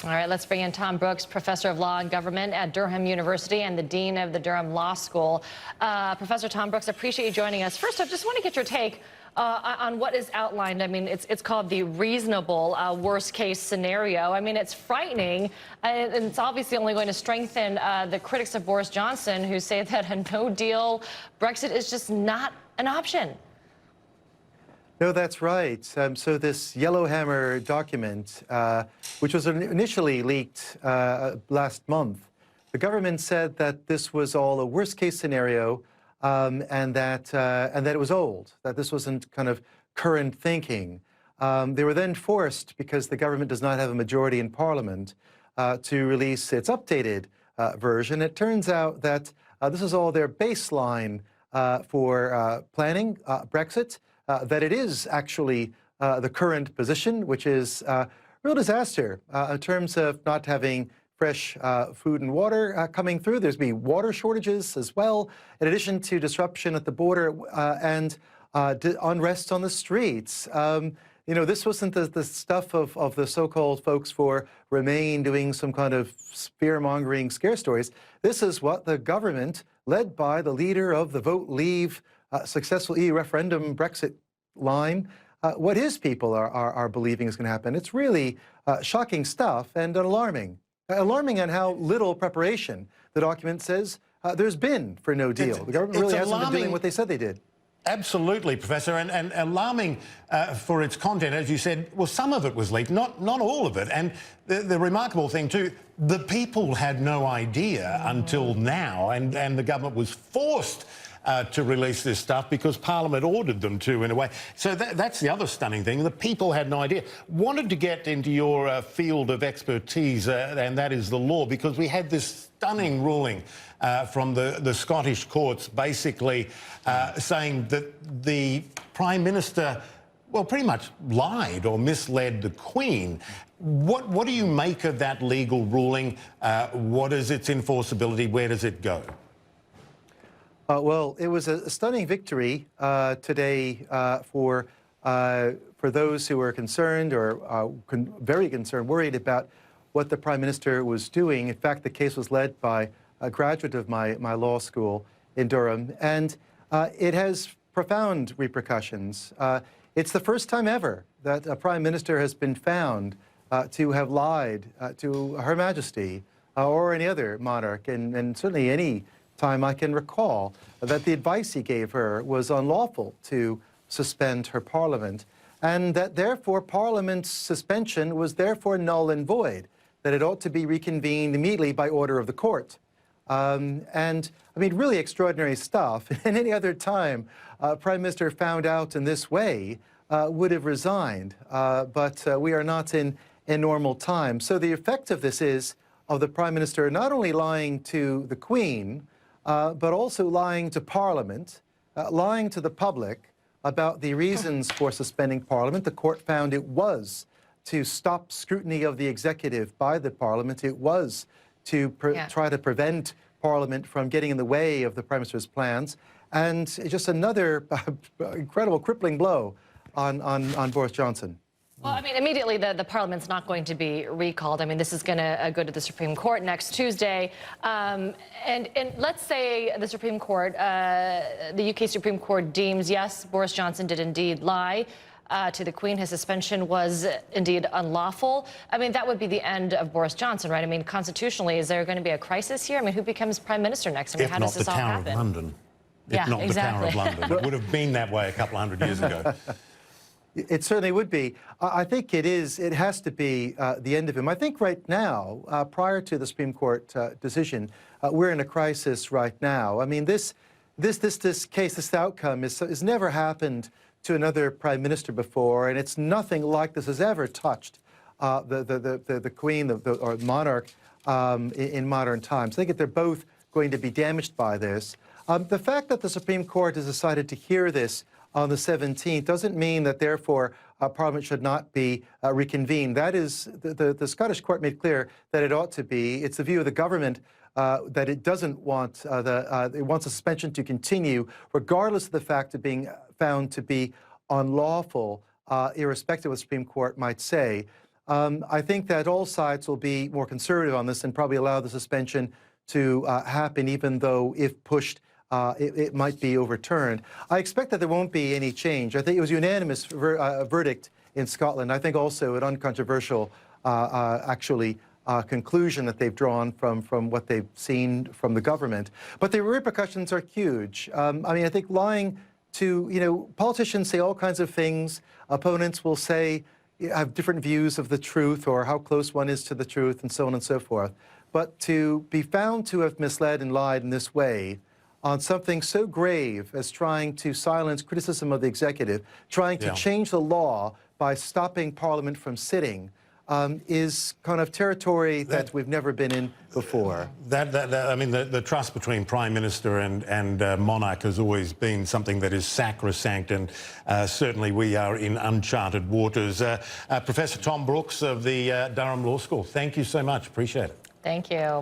All right, let's bring in Thom Brooks, Professor of Law and Government at Durham University and the Dean of the Durham Law School. Professor Thom Brooks, appreciate you joining us. First, I just want to get your take on what is outlined. I mean, it's called the reasonable worst-case scenario. I mean, it's frightening, and it's obviously only going to strengthen the critics of Boris Johnson, who say that a no-deal Brexit is just not an option. No, that's right. So this Yellowhammer document, which was initially leaked last month, the government said that this was all a worst-case scenario, and that it was old, that this wasn't kind of current thinking. They were then forced, because the government does not have a majority in Parliament, to release its updated version. It turns out that this is all their baseline for planning Brexit. That it is actually the current position, which is a real disaster in terms of not having fresh food and water coming through. There's been water shortages as well, in addition to disruption at the border and unrest on the streets. You know, this wasn't the stuff of the so-called folks for Remain doing some kind of fear-mongering scare stories. This is what the government, led by the leader of the Vote Leave successful EU referendum Brexit line, what his people are believing is going to happen. It's really shocking stuff and alarming. Alarming on how little preparation the document says there's been for no deal. The government really hasn't been doing what they said they did. Absolutely, Professor, and alarming for its content, as you said. Well, some of it was leaked, not all of it. And the remarkable thing too, the people had no idea until now, and the government was forced to release this stuff because Parliament ordered them to, in a way. So that's the other stunning thing. The people had no idea. Wanted to get into your field of expertise, and that is the law, because we had this stunning ruling from the Scottish courts, basically saying that the Prime Minister, well, pretty much lied or misled the Queen. What do you make of that legal ruling? What is its enforceability? Where does it go? Well, it was a stunning victory today for those who were concerned or very concerned, worried about what the Prime Minister was doing. In fact, the case was led by a graduate of my law school in Durham, and it has profound repercussions. It's the first time ever that a Prime Minister has been found to have lied to Her Majesty or any other monarch, and certainly any time I can recall, that the advice he gave her was unlawful to suspend her Parliament, and that therefore Parliament's suspension was therefore null and void, that it ought to be reconvened immediately by order of the court. And I mean, really extraordinary stuff. And any other time Prime Minister found out in this way would have resigned, but we are not in normal times. So the effect of this is of the Prime Minister not only lying to the Queen, but also lying to Parliament, lying to the public about the reasons for suspending Parliament. The court found it was to stop scrutiny of the executive by the Parliament. It was to try to prevent Parliament from getting in the way of the Prime Minister's plans. And just another incredible crippling blow on Boris Johnson. Well, I mean, immediately the Parliament's not going to be recalled. I mean, this is going to go to the Supreme Court next Tuesday. And let's say the Supreme Court, the UK Supreme Court deems, yes, Boris Johnson did indeed lie to the Queen. His suspension was indeed unlawful. I mean, that would be the end of Boris Johnson, right? I mean, constitutionally, is there going to be a crisis here? I mean, who becomes Prime Minister next? I mean, how does this all happen? If not the Tower of London. If not the Tower of London. It would have been that way a couple of hundred years ago. It certainly would be. I think it is. It has to be the end of him. I think right now, prior to the Supreme Court decision, we're in a crisis right now. I mean, this case, this outcome has never happened to another Prime Minister before, and it's nothing like this has ever touched the Queen or monarch in modern times. I think that they're both going to be damaged by this. The fact that the Supreme Court has decided to hear this on the 17th doesn't mean that, therefore, Parliament should not be reconvened. That is, the Scottish court made clear that it ought to be. It's the view of the government that it doesn't want it wants a suspension to continue, regardless of the fact of being found to be unlawful, irrespective of what the Supreme Court might say. I think that all sides will be more conservative on this and probably allow the suspension to happen, even though if pushed, it might be overturned. I expect that there won't be any change. I think it was a unanimous verdict in Scotland. I think also an uncontroversial, actually, conclusion that they've drawn from what they've seen from the government. But the repercussions are huge. I mean, I think lying to, politicians say all kinds of things. Opponents will say, have different views of the truth or how close one is to the truth and so on and so forth. But to be found to have misled and lied in this way on something so grave as trying to silence criticism of the executive, trying to change the law by stopping Parliament from sitting, is kind of territory that we've never been in before. I mean, the trust between Prime Minister and monarch has always been something that is sacrosanct, and certainly we are in uncharted waters. Professor Thom Brooks of the Durham Law School, thank you so much. Appreciate it. Thank you.